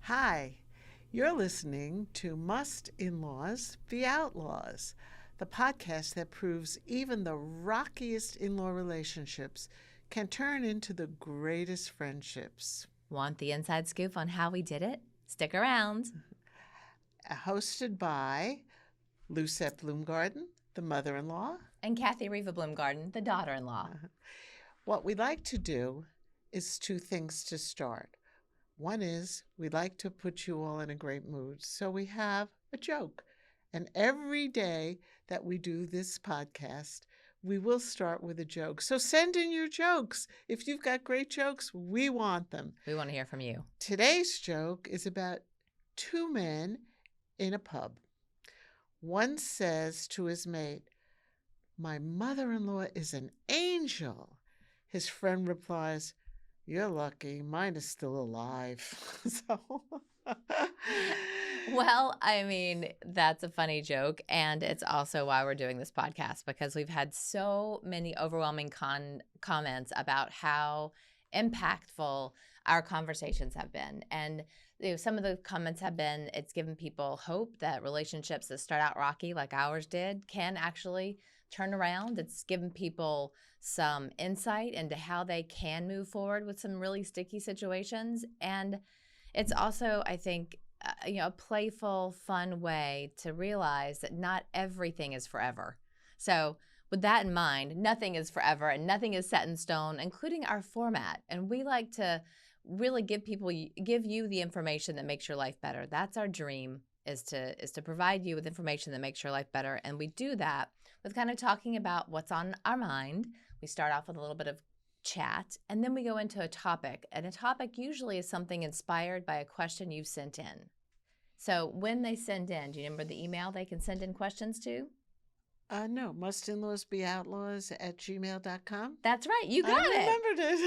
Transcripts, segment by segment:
Hi, you're listening to Must In-Laws Be Outlaws, the podcast that proves even the rockiest in-law relationships can turn into the greatest friendships. Want the inside scoop on how we did it? Stick around. Hosted by Lucette Bloomgarden, the mother-in-law. And Kathy Riva Bloomgarden, the daughter-in-law. What we like to do is two things to start. One is we like to put you all in a great mood, so we have a joke. And every day that we do this podcast, we will start with a joke. So send in your jokes. If you've got great jokes, we want them. We want to hear from you. Today's joke is about two men in a pub. One says to his mate, "My mother-in-law is an angel." His friend replies, "You're lucky. Mine is still alive." Well, I mean, that's a funny joke. And it's also why we're doing this podcast, because we've had so many overwhelming comments about how impactful our conversations have been. And some of the comments have been, it's given people hope that relationships that start out rocky like ours did can actually turn around. It's given people some insight into how they can move forward with some really sticky situations. And it's also, I think, a playful, fun way to realize that not everything is forever. So with that in mind, nothing is forever and nothing is set in stone, including our format. And we like to really give you the information that makes your life better. That's our dream, is to provide you with information that makes your life better. And we do that with kind of talking about what's on our mind. We start off with a little bit of chat, and then we go into a topic. And a topic usually is something inspired by a question you've sent in. So when they send in, do you remember the email they can send in questions to? No, mustinlawsbeoutlaws@gmail.com. That's right. You got it. I remembered it.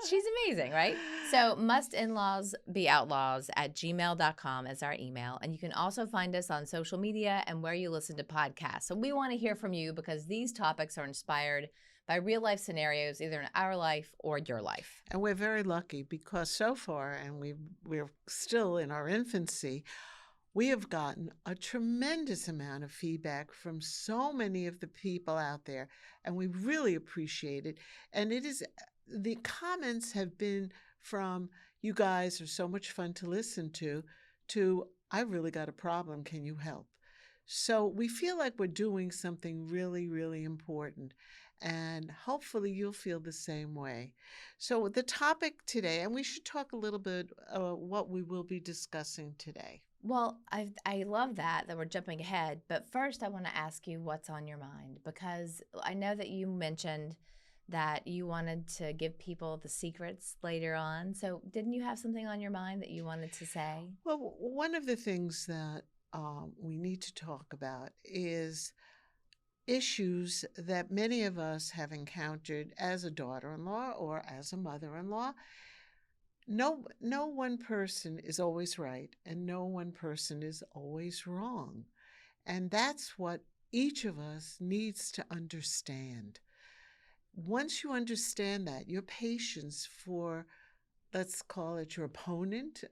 She's amazing, right? So mustinlawsbeoutlaws@gmail.com is our email. And you can also find us on social media and where you listen to podcasts. So we want to hear from you, because these topics are inspired by real life scenarios, either in our life or your life. And we're very lucky because so far, and we're still in our infancy, we have gotten a tremendous amount of feedback from so many of the people out there, and we really appreciate it. And the comments have been from, "You guys are so much fun to listen to," "I really got a problem, can you help?" So we feel like we're doing something really, really important, and hopefully you'll feel the same way. So the topic today, and we should talk a little bit what we will be discussing today. Well, I love that we're jumping ahead. But first, I want to ask you what's on your mind, because I know that you mentioned that you wanted to give people the secrets later on. So didn't you have something on your mind that you wanted to say? Well, one of the things that we need to talk about is issues that many of us have encountered as a daughter-in-law or as a mother-in-law. No one person is always right, and no one person is always wrong. And that's what each of us needs to understand. Once you understand that, your patience for, let's call it, your opponent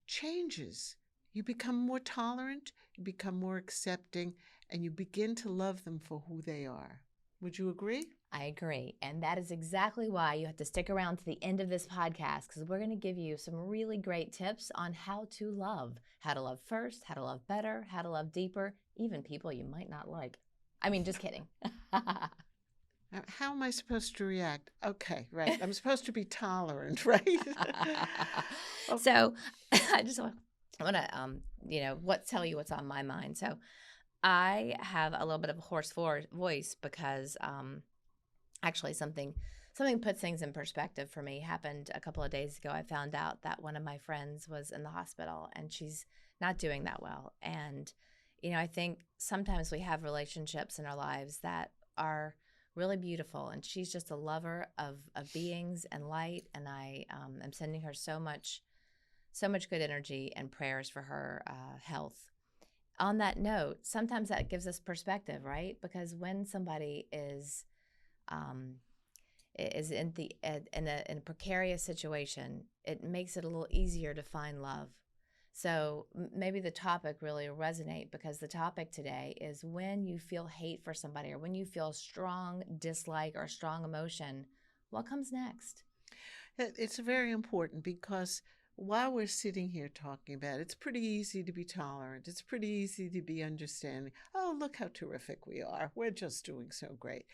changes. You become more tolerant, you become more accepting, and you begin to love them for who they are. Would you agree? I agree. And that is exactly why you have to stick around to the end of this podcast, because we're going to give you some really great tips on how to love first, how to love better, how to love deeper, even people you might not like. I mean, just kidding. How am I supposed to react? Okay, right. I'm supposed to be tolerant, right? Okay. So I just want to, tell you what's on my mind. So I have a little bit of a hoarse voice because actually something puts things in perspective for me. Happened a couple of days ago. I found out that one of my friends was in the hospital and she's not doing that well. And, I think sometimes we have relationships in our lives that are really beautiful, and she's just a lover of beings and light. And I am sending her so much good energy and prayers for her health. On that note, sometimes that gives us perspective, right? Because when somebody is is in a precarious situation, it makes it a little easier to find love. So maybe the topic really will resonate, because the topic today is when you feel hate for somebody, or when you feel strong dislike or strong emotion, what comes next? It's very important because while we're sitting here talking about it, it's pretty easy to be tolerant. It's pretty easy to be understanding. Oh, look how terrific we are. We're just doing so great.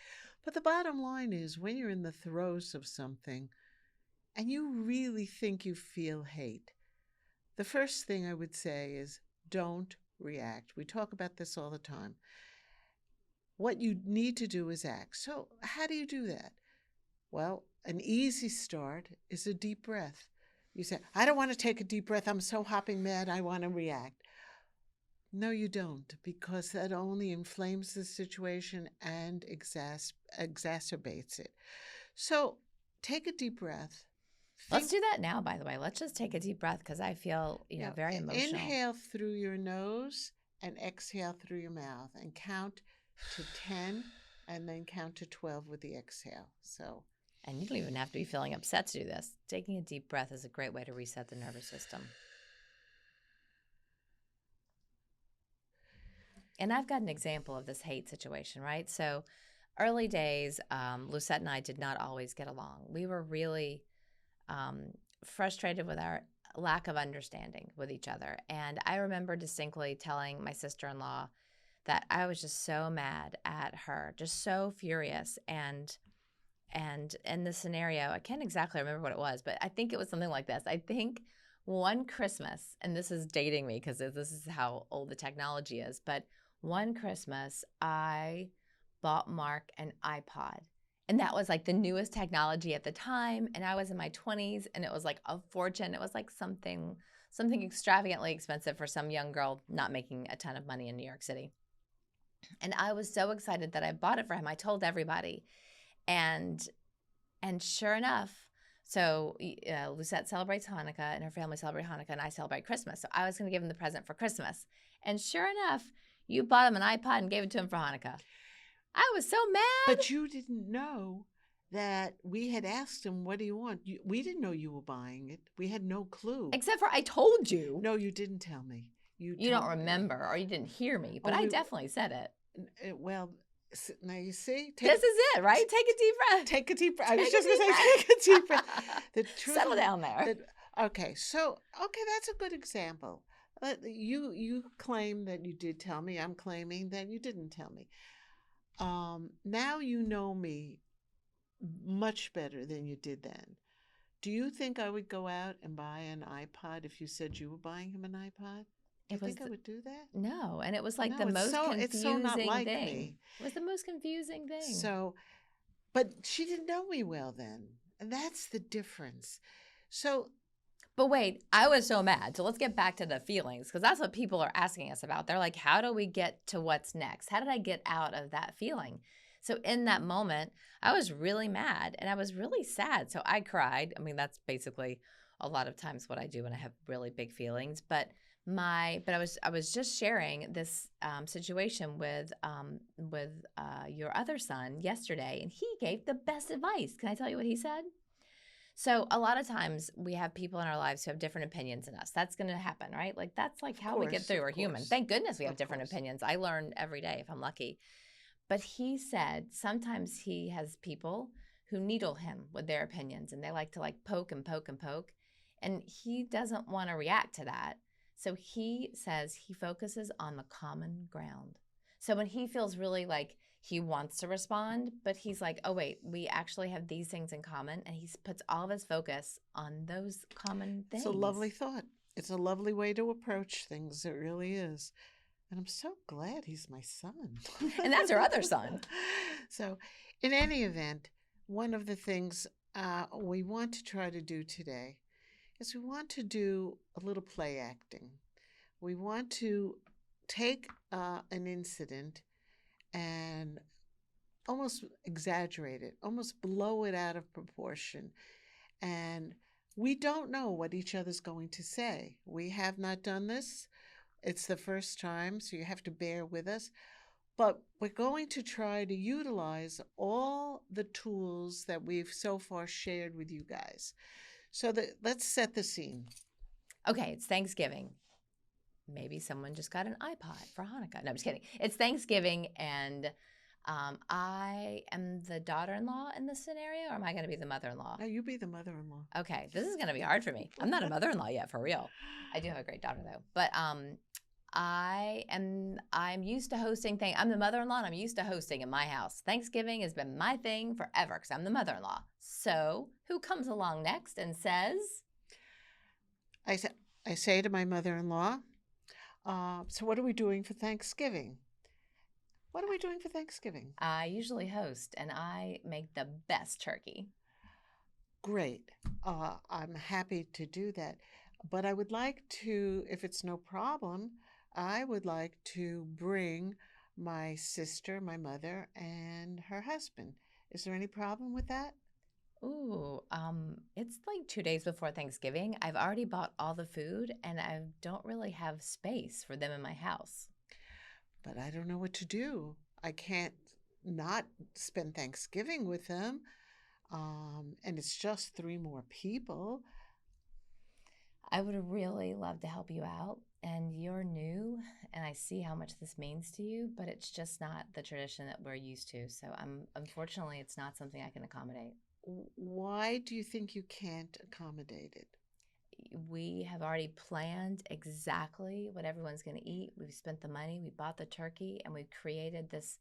But the bottom line is when you're in the throes of something and you really think you feel hate, the first thing I would say is don't react. We talk about this all the time. What you need to do is act. So, how do you do that? Well, an easy start is a deep breath. You say, I don't want to take a deep breath. I'm so hopping mad. I want to react. No, you don't, because that only inflames the situation and exacerbates it. So take a deep breath. Let's Think, do that now, by the way. Let's just take a deep breath, because I feel, very emotional. inhale through your nose and exhale through your mouth, and count to 10 and then count to 12 with the exhale. So, And you don't even have to be feeling upset to do this. Taking a deep breath is a great way to reset the nervous system. And I've got an example of this hate situation, right? So early days, Lucette and I did not always get along. We were really frustrated with our lack of understanding with each other. And I remember distinctly telling my sister-in-law that I was just so mad at her, just so furious. And in the scenario, I can't exactly remember what it was, but I think it was something like this. I think one Christmas, and this is dating me because this is how old the technology is, but one Christmas, I bought Mark an iPod. And that was like the newest technology at the time. And I was in my 20s, and it was like a fortune. It was like something extravagantly expensive for some young girl not making a ton of money in New York City. And I was so excited that I bought it for him. I told everybody. And sure enough, so Lucette celebrates Hanukkah, and her family celebrate Hanukkah, and I celebrate Christmas. So I was going to give him the present for Christmas. And sure enough, you bought him an iPod and gave it to him for Hanukkah. I was so mad. but you didn't know that we had asked him, what do you want? We didn't know you were buying it. We had no clue. Except for I told you. No, you didn't tell me. You don't remember, or you didn't hear me, but I definitely said it. Well, now you see. This is it, right? Take a deep breath. Take a deep breath. I was just going to say, take a deep breath. The truth. Settle down there. Okay, that's a good example. You claim that you did tell me. I'm claiming that you didn't tell me. Now you know me much better than you did then. Do you think I would go out and buy an iPod if you said you were buying him an iPod? Do you think I would do that? No, and it was like the most confusing it's so not like thing. Me. It was the most confusing thing. So, but she didn't know me well then, and that's the difference. So, but wait, I was so mad. So let's get back to the feelings, because that's what people are asking us about. They're like, how do we get to what's next? How did I get out of that feeling? So in that moment, I was really mad and I was really sad. So I cried. I mean, that's basically a lot of times what I do when I have really big feelings. But I was just sharing this situation with your other son yesterday, and he gave the best advice. Can I tell you what he said? So a lot of times we have people in our lives who have different opinions than us. That's going to happen, right? Like that's like how we get through. We're human. Thank goodness we have different opinions. I learn every day if I'm lucky. But he said sometimes he has people who needle him with their opinions, and they like to like poke and poke and poke. And he doesn't want to react to that. So he says he focuses on the common ground. So when he feels really like he wants to respond, but he's like, oh, wait, we actually have these things in common. And he puts all of his focus on those common things. It's a lovely thought. It's a lovely way to approach things. It really is. And I'm so glad he's my son. And that's our other son. So in any event, one of the things we want to try to do today is we want to do a little play acting. We want to take an incident and almost exaggerate it, almost blow it out of proportion. And we don't know what each other's going to say. We have not done this. It's the first time, so you have to bear with us. but we're going to try to utilize all the tools that we've so far shared with you guys. So let's set the scene. Okay, it's Thanksgiving. Maybe someone just got an iPod for Hanukkah. No, I'm just kidding. It's Thanksgiving, and I am the daughter-in-law in this scenario, or am I going to be the mother-in-law? Now you be the mother-in-law. Okay, this is going to be hard for me. I'm not a mother-in-law yet, for real. I do have a great daughter, though. But I'm used to hosting things. I'm the mother-in-law, and I'm used to hosting in my house. Thanksgiving has been my thing forever because I'm the mother-in-law. So who comes along next and says? I say to my mother-in-law, so what are we doing for Thanksgiving? What are we doing for Thanksgiving? I usually host, and I make the best turkey. Great. I'm happy to do that. But I would like to, if it's no problem, I would like to bring my sister, my mother, and her husband. Is there any problem with that? Ooh, it's like 2 days before Thanksgiving. I've already bought all the food, and I don't really have space for them in my house. But I don't know what to do. I can't not spend Thanksgiving with them. And it's just 3 more people. I would really love to help you out, and you're new, and I see how much this means to you, but it's just not the tradition that we're used to. So unfortunately, it's not something I can accommodate. Why do you think you can't accommodate it? We have already planned exactly what everyone's going to eat. We've spent the money, we bought the turkey, and we've created this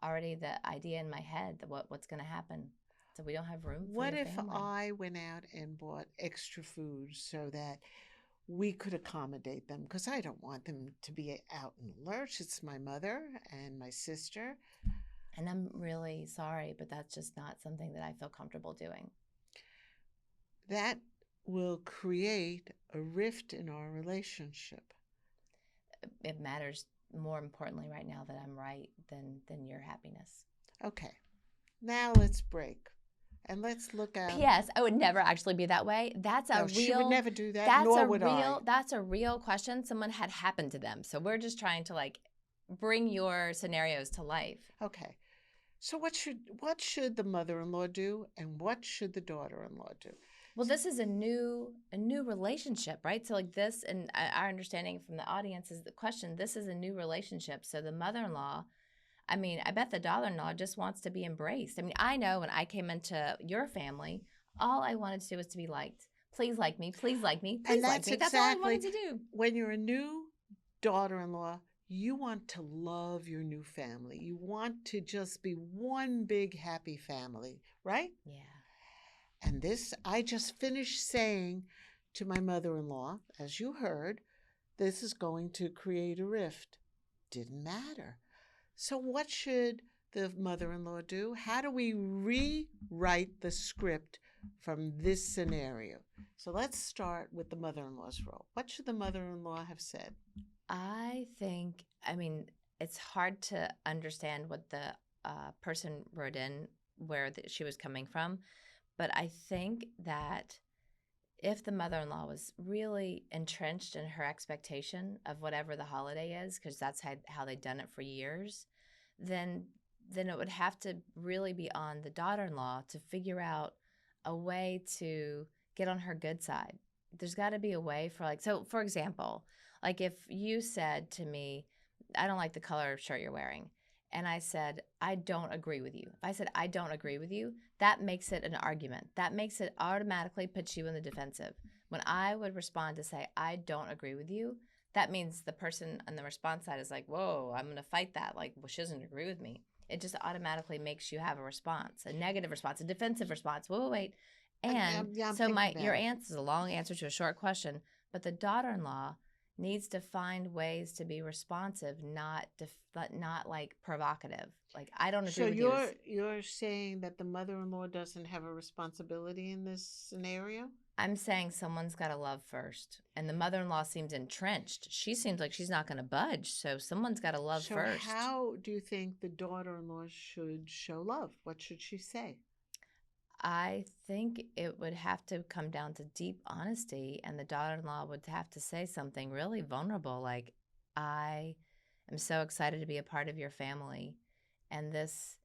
already the idea in my head that what's going to happen. So we don't have room for What your if family. I went out and bought extra food so that we could accommodate them? Because I don't want them to be out in the lurch. It's my mother and my sister. And I'm really sorry, but that's just not something that I feel comfortable doing. That will create a rift in our relationship. It matters more importantly right now that I'm right than your happiness. Okay, now let's break. And let's look out. P.S. I would never actually be that way. That's a No, real. she would never do that, That's nor a would real. I. That's a real question someone had happened to them. So we're just trying to bring your scenarios to life. Okay. So what should the mother-in-law do, and what should the daughter-in-law do? Well, this is a new relationship, right? So this, and our understanding from the audience is the question. This is a new relationship. So the mother-in-law. I mean, I bet the daughter-in-law just wants to be embraced. I mean, I know when I came into your family, all I wanted to do was to be liked. Please like me. Please like me. Please like me. That's all I wanted to do. When you're a new daughter-in-law, you want to love your new family. You want to just be one big happy family, right? Yeah. And this, I just finished saying to my mother-in-law, as you heard, this is going to create a rift. Didn't matter. So what should the mother-in-law do? How do we rewrite the script from this scenario? So let's start with the mother-in-law's role. What should the mother-in-law have said? I mean, it's hard to understand what the person wrote in, where she was coming from. But I think that if the mother-in-law was really entrenched in her expectation of whatever the holiday is, because that's how they've done it for years, then it would have to really be on the daughter-in-law to figure out a way to get on her good side. There's got to be a way for so for example, if you said to me, I don't like the color of shirt you're wearing, and I said, I don't agree with you. If I said, I don't agree with you, that makes it an argument. That makes it automatically puts you in the defensive. When I would respond to say, I don't agree with you, that means the person on the response side is like, whoa, I'm going to fight that. She doesn't agree with me. It just automatically makes you have a response, a negative response, a defensive response. Wait. And so your answer is a long answer to a short question, but the daughter-in-law needs to find ways to be responsive, not provocative. I don't agree with you. So you're saying that the mother-in-law doesn't have a responsibility in this scenario? I'm saying someone's got to love first, and the mother-in-law seems entrenched. She seems like she's not going to budge, so someone's got to love first. So how do you think the daughter-in-law should show love? What should she say? I think it would have to come down to deep honesty, and the daughter-in-law would have to say something really vulnerable, like, I am so excited to be a part of your family. And this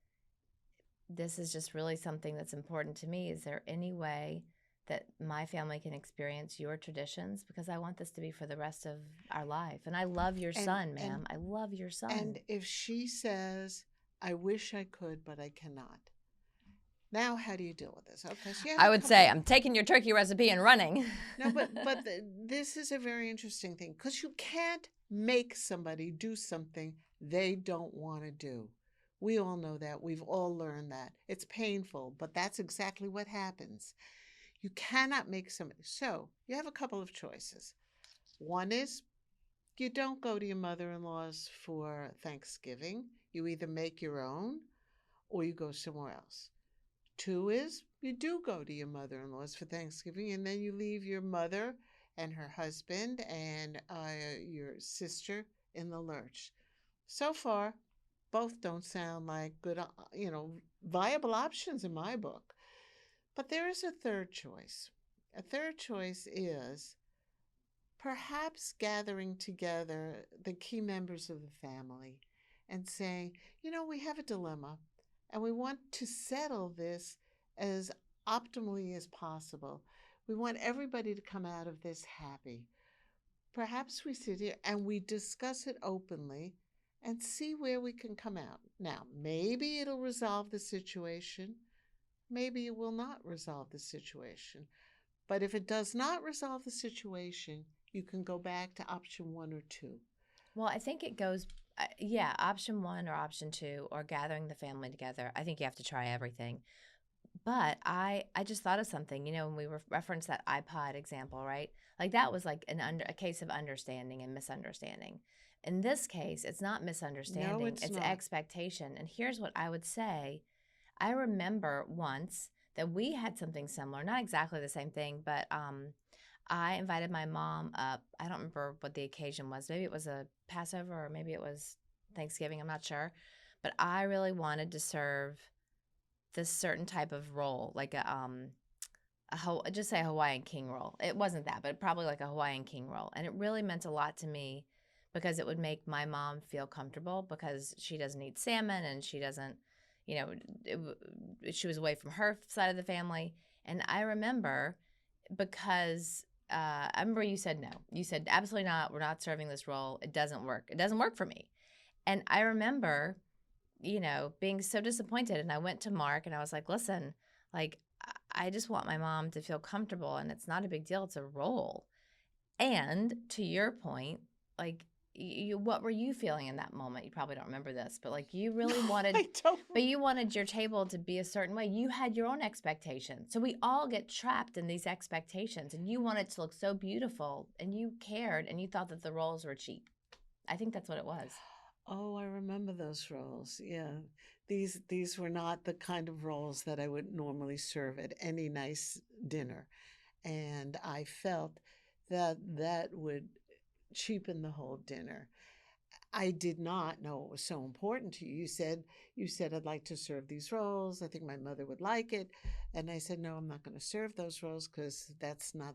is just really something that's important to me. Is there any way that my family can experience your traditions? Because I want this to be for the rest of our life. And I love your And son, ma'am. I love your son. and if she says, "I wish I could, but I cannot," now how do you deal with this? Okay, so you have I a would couple. say, I'm taking your turkey recipe and running. No, this is a very interesting thing because you can't make somebody do something they don't want to do. We all know that. We've all learned that. It's painful, but that's exactly what happens. You cannot make somebody. So you have a couple of choices. One is you don't go to your mother in law's for Thanksgiving. You either make your own or you go somewhere else. Two is you do go to your mother in law's for Thanksgiving and then you leave your mother and her husband and your sister in the lurch. So far, both don't sound like good, viable options in my book. But there is a third choice. A third choice is perhaps gathering together the key members of the family and saying, we have a dilemma and we want to settle this as optimally as possible. We want everybody to come out of this happy. Perhaps we sit here and we discuss it openly and see where we can come out. Now, maybe it'll resolve the situation. Maybe it will not resolve the situation. But if it does not resolve the situation, you can go back to option one or two. Well, I think it goes, yeah, option one or option two, or gathering the family together. I think you have to try everything. But I just thought of something, when we referenced that iPod example, right? Like that was like a case of understanding and misunderstanding. In this case, it's not No, misunderstanding, it's it's not. expectation. And here's what I would say. I remember once that we had something similar, not exactly the same thing, but I invited my mom up. I don't remember what the occasion was. Maybe it was a Passover or maybe it was Thanksgiving. I'm not sure. But I really wanted to serve this certain type of roll, like just say a Hawaiian king roll. It wasn't that, but probably like a Hawaiian king roll. And it really meant a lot to me because it would make my mom feel comfortable because she doesn't eat salmon and she doesn't, you know, she was away from her side of the family. And I remember because I remember you said no. You said, absolutely not. We're not serving this roll. It doesn't work. It doesn't work for me. And I remember being so disappointed. And I went to Mark and I was like, listen, like, I just want my mom to feel comfortable and it's not a big deal. It's a role. And to your point, like, what were you feeling in that moment? You probably don't remember this, but like you really No, wanted, I don't. but you wanted your table to be a certain way. You had your own expectations. So we all get trapped in these expectations and you wanted to look so beautiful and you cared and you thought that the rolls were cheap. I think that's what it was. Oh, I remember those rolls. Yeah. These were not the kind of rolls that I would normally serve at any nice dinner. And I felt that that would cheapen the whole dinner. I did not know it was so important to you. You said I'd like to serve these rolls. I think my mother would like it. And I said, no, I'm not going to serve those rolls because that's not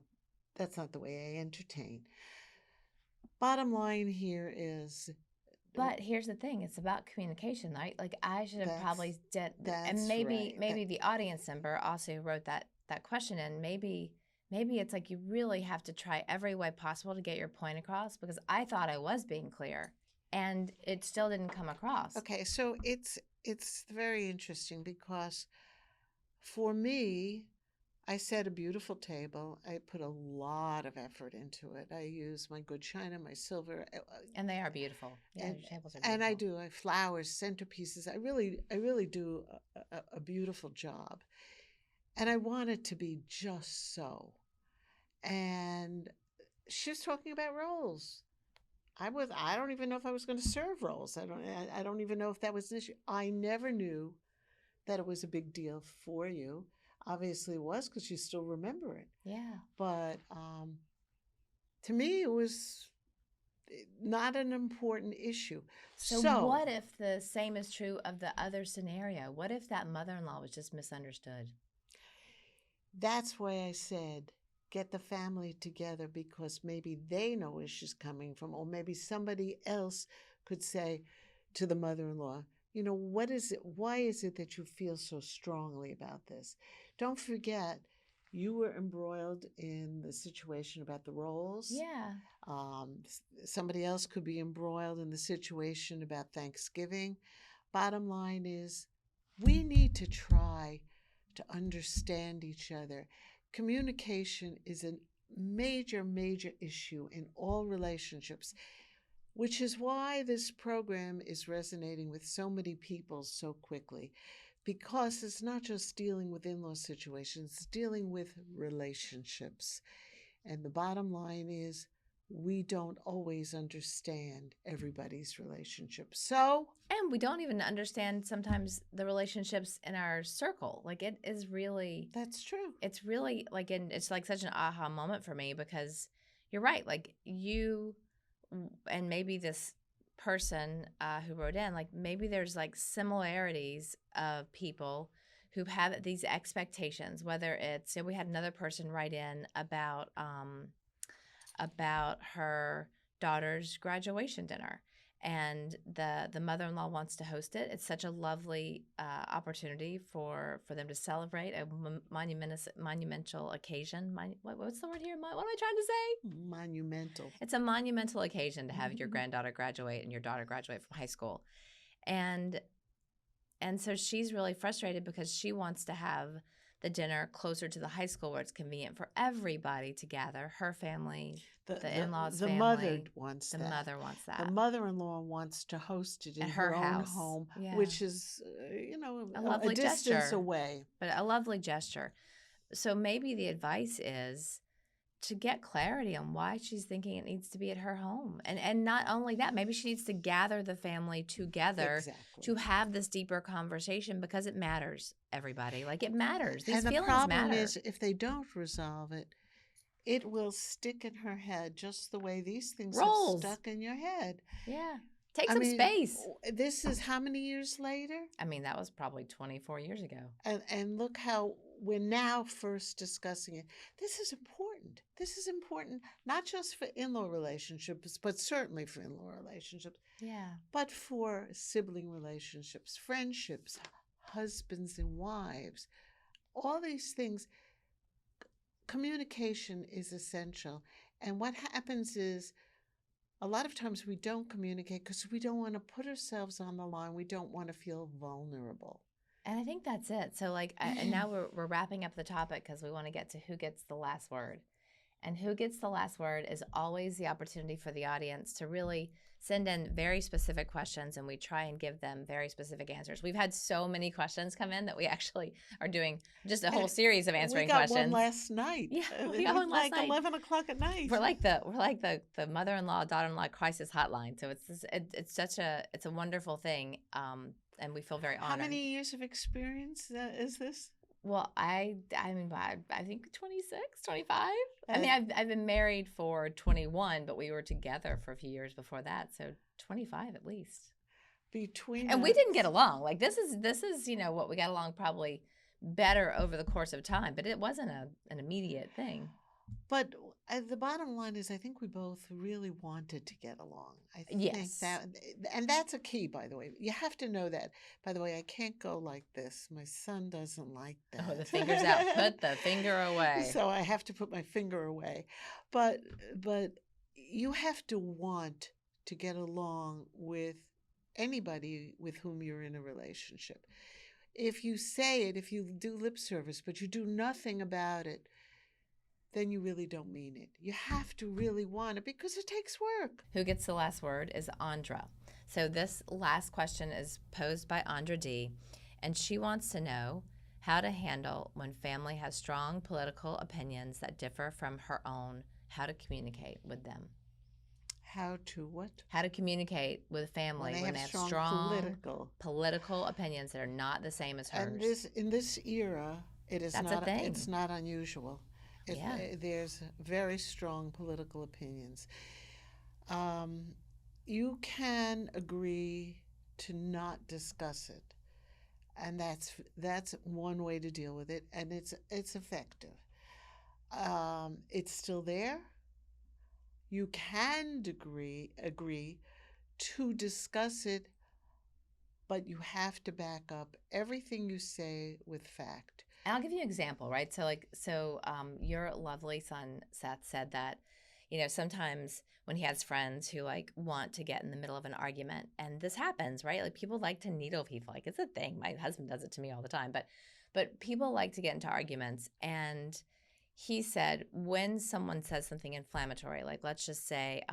the way I entertain. Bottom line here is But here's the thing, it's about communication, right? Like I should have that's probably did, and that's maybe right. maybe the audience member also wrote that question, and maybe it's like you really have to try every way possible to get your point across because I thought I was being clear and it still didn't come across. Okay, so it's very interesting because for me, I set a beautiful table. I put a lot of effort into it. I use my good china, my silver, And they are beautiful. Yeah, and your tables are and I beautiful. do I flowers, centerpieces. I really do a beautiful job, and I want it to be just so. And she was talking about rolls. I don't even know if I was going to serve rolls. I don't even know if that was an issue. I never knew that it was a big deal for you. Obviously, it was because you still remember it. Yeah. But to me, it was not an important issue. So So what if the same is true of the other scenario? What if that mother-in-law was just misunderstood? that's why I said get the family together because maybe they know where she's coming from, or maybe somebody else could say to the mother-in-law, what is it? Why is it that you feel so strongly about this? Don't forget, you were embroiled in the situation about the roles. Yeah. Somebody else could be embroiled in the situation about Thanksgiving. Bottom line is, we need to try to understand each other. Communication is a major, major issue in all relationships, which is why this program is resonating with so many people so quickly. Because it's not just dealing with in law situations, it's dealing with relationships. And the bottom line is, we don't always understand everybody's relationship. So, And we don't even understand sometimes the relationships in our circle. Like it is really, that's true. it's really like, it's like such an aha moment for me because you're right. Like you, and maybe this person who wrote in, like maybe there's like similarities of people who have these expectations, whether it's, we had another person write in about her daughter's graduation dinner, and the mother-in-law wants to host it. It's such a lovely opportunity for them to celebrate a monumental occasion. What's the word here? What am I trying to say? Monumental. It's a monumental occasion to have your granddaughter graduate and your daughter graduate from high school, and so she's really frustrated because she wants to have the dinner closer to the high school where it's convenient for everybody to gather. Her family, the in-laws' the family. Mother wants the that. mother wants that. The mother-in-law wants to host it in At her own house. home, Yeah. which is, a lovely distance gesture. away. But a lovely gesture. So maybe the advice is to get clarity on why she's thinking it needs to be at her home. And not only that, maybe she needs to gather the family together Exactly. to have this deeper conversation because it matters, everybody. Like it matters. These And the feelings problem matter. is, if they don't resolve it, it will stick in her head just the way these things Rolls. have stuck in your head. Yeah. Take some space. This is how many years later? I mean, that was probably 24 years ago. And look how we're now first discussing it. This is important. This is important, not just for in-law relationships, but certainly for in-law relationships. Yeah. But for sibling relationships, friendships, husbands and wives, all these things. Communication is essential. And what happens is, a lot of times we don't communicate because we don't want to put ourselves on the line. We don't want to feel vulnerable. And I think that's it. So and now we're wrapping up the topic because we want to get to who gets the last word. And who gets the last word is always the opportunity for the audience to really send in very specific questions, and we try and give them very specific answers. We've had so many questions come in that we actually are doing just a whole series of answering questions. We got one last night. Yeah, we got one last night. 11 o'clock at night. We're like the mother-in-law, daughter-in-law crisis hotline. So it's a wonderful thing, and we feel very honored. How many years of experience is this? Well, I think 26, 25. I mean, I've been married for 21, but we were together for a few years before that, so 25 at least. And we didn't get along. Like this is what we got along probably better over the course of time, but it wasn't an immediate thing. But the bottom line is, I think we both really wanted to get along. I think that, and that's a key, by the way. You have to know that. By the way, I can't go like this. My son doesn't like that. Oh, the finger's out. Put the finger away. So I have to put my finger away. But you have to want to get along with anybody with whom you're in a relationship. If you say it, if you do lip service, but you do nothing about it, then you really don't mean it. You have to really want it because it takes work. Who gets the last word is Andra. So this last question is posed by Andra D, and she wants to know how to handle when family has strong political opinions that differ from her own, how to communicate with them. How to what? How to communicate with family when they have strong political opinions that are not the same as hers. And in this era, it's not unusual. Yeah. There's very strong political opinions. You can agree to not discuss it, and that's one way to deal with it, and it's effective. It's still there. You can agree to discuss it, but you have to back up everything you say with fact. And I'll give you an example, right? Your lovely son Seth said that, sometimes when he has friends who like want to get in the middle of an argument, and this happens, right? Like people like to needle people, like it's a thing. My husband does it to me all the time, but people like to get into arguments, and he said when someone says something inflammatory, like let's just say,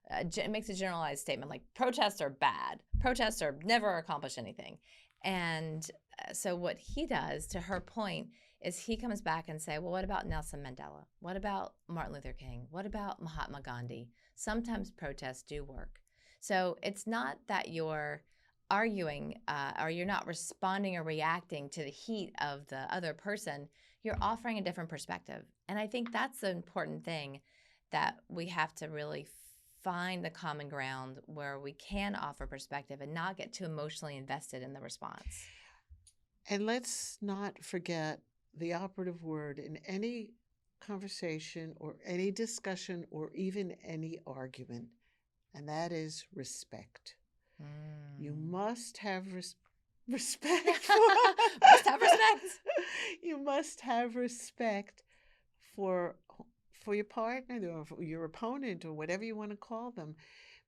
it makes a generalized statement like protests are bad, protests are never accomplish anything, and so what he does, to her point, is he comes back and say, well, what about Nelson Mandela? What about Martin Luther King? What about Mahatma Gandhi? Sometimes protests do work. So it's not that you're arguing or you're not responding or reacting to the heat of the other person. You're offering a different perspective. And I think that's the important thing, that we have to really find the common ground where we can offer perspective and not get too emotionally invested in the response. And let's not forget the operative word in any conversation or any discussion or even any argument, and that is respect. You must have respect for Must have respect. you must have respect for your partner or for your opponent or whatever you want to call them,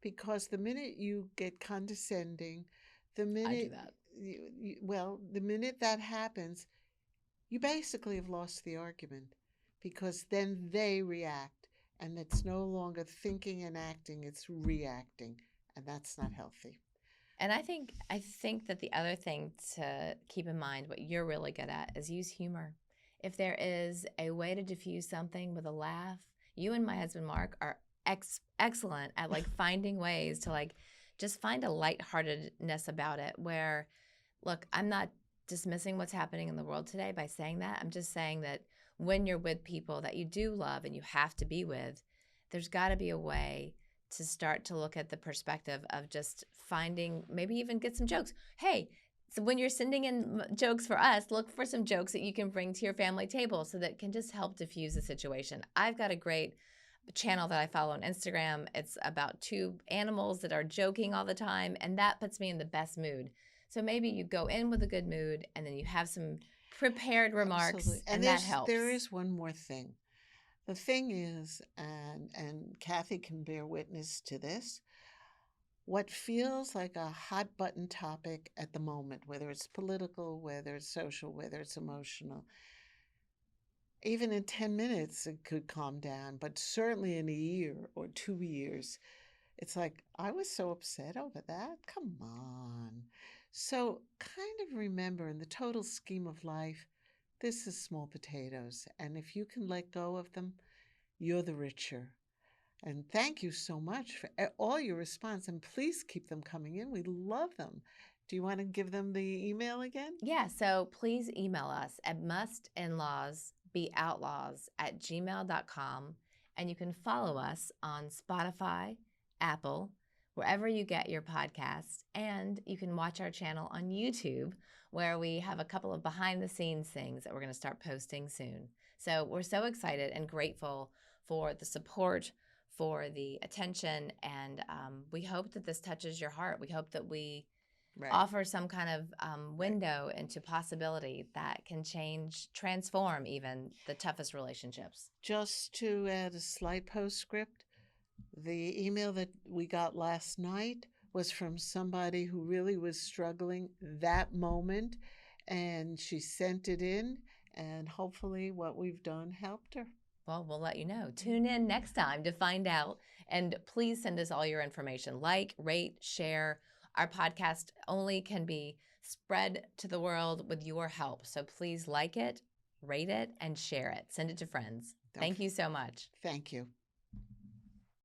because the minute you get condescending, the I do minute that. the minute that happens, you basically have lost the argument, because then they react, and it's no longer thinking and acting, it's reacting, and that's not healthy. And I think that the other thing to keep in mind, what you're really good at, is use humor. If there is a way to diffuse something with a laugh, you and my husband Mark are excellent at like finding ways to like just find a lightheartedness about it. Where, look, I'm not dismissing what's happening in the world today by saying that. I'm just saying that when you're with people that you do love and you have to be with, there's got to be a way to start to look at the perspective of just finding, maybe even get some jokes. Hey, so when you're sending in jokes for us, look for some jokes that you can bring to your family table so that can just help diffuse the situation. I've got a great channel that I follow on Instagram. It's about two animals that are joking all the time, and that puts me in the best mood. So maybe you go in with a good mood and then you have some prepared remarks. Absolutely. And that helps. There is one more thing. The thing is, and Kathy can bear witness to this, what feels like a hot button topic at the moment, whether it's political, whether it's social, whether it's emotional, even in 10 minutes it could calm down, but certainly in a year or 2 years, it's like, I was so upset over that. Come on. So, kind of remember, in the total scheme of life, this is small potatoes. And if you can let go of them, you're the richer. And thank you so much for all your response. And please keep them coming in. We love them. Do you want to give them the email again? Yeah, so please email us at mustinlawsbeoutlaws@gmail.com. And you can follow us on Spotify, Apple, wherever you get your podcasts. And you can watch our channel on YouTube, where we have a couple of behind the scenes things that we're going to start posting soon. So we're so excited and grateful for the support, for the attention, and we hope that this touches your heart. We hope that we offer some kind of window into possibility that can transform even the toughest relationships. Just to add a slight postscript, the email that we got last night was from somebody who really was struggling that moment, and she sent it in, and hopefully what we've done helped her. Well, we'll let you know. Tune in next time to find out, and please send us all your information. Like, rate, share. Our podcast only can be spread to the world with your help. So please like it, rate it, and share it. Send it to friends. Thank you so much. Thank you.